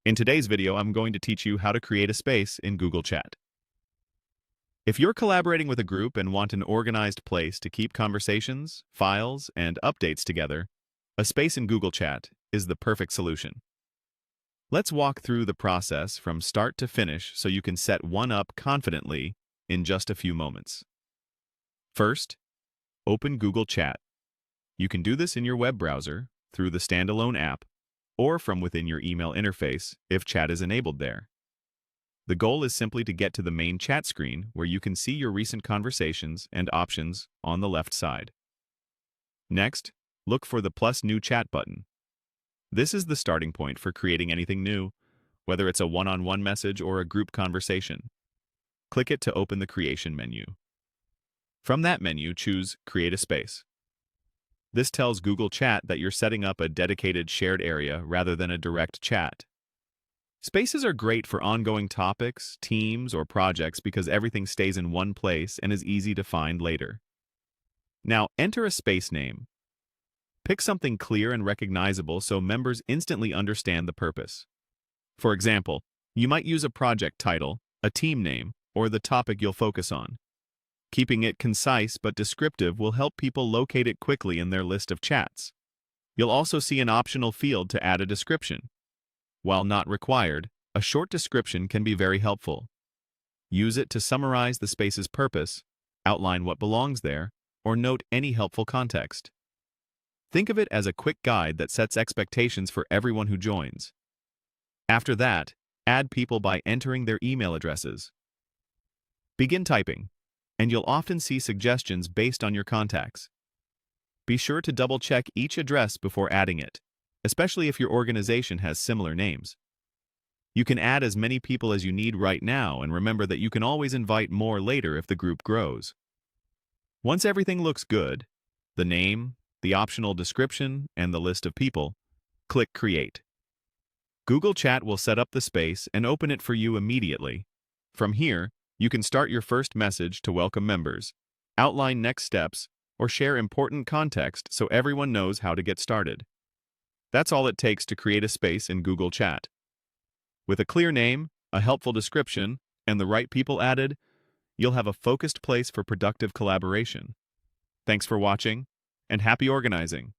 In today's video, I'm going to teach you how to create a space in Google Chat. If you're collaborating with a group and want an organized place to keep conversations, files, and updates together, a space in Google Chat is the perfect solution. Let's walk through the process from start to finish so you can set one up confidently in just a few moments. First, open Google Chat. You can do this in your web browser, through the standalone app, or from within your email interface if chat is enabled there. The goal is simply to get to the main chat screen where you can see your recent conversations and options on the left side. Next, look for the plus new chat button. This is the starting point for creating anything new, whether it's a one-on-one message or a group conversation. Click it to open the creation menu. From that menu, choose Create a Space. This tells Google Chat that you're setting up a dedicated shared area rather than a direct chat. Spaces are great for ongoing topics, teams, or projects because everything stays in one place and is easy to find later. Now, enter a space name. Pick something clear and recognizable so members instantly understand the purpose. For example, you might use a project title, a team name, or the topic you'll focus on. Keeping it concise but descriptive will help people locate it quickly in their list of chats. You'll also see an optional field to add a description. While not required, a short description can be very helpful. Use it to summarize the space's purpose, outline what belongs there, or note any helpful context. Think of it as a quick guide that sets expectations for everyone who joins. After that, add people by entering their email addresses. Begin typing, and you'll often see suggestions based on your contacts. Be sure to double-check each address before adding it, especially if your organization has similar names. You can add as many people as you need right now, and remember that you can always invite more later if the group grows. Once everything looks good, the name, the optional description, and the list of people, click Create. Google Chat will set up the space and open it for you immediately. From here, you can start your first message to welcome members, outline next steps, or share important context so everyone knows how to get started. That's all it takes to create a space in Google Chat. With a clear name, a helpful description, and the right people added, you'll have a focused place for productive collaboration. Thanks for watching, and happy organizing!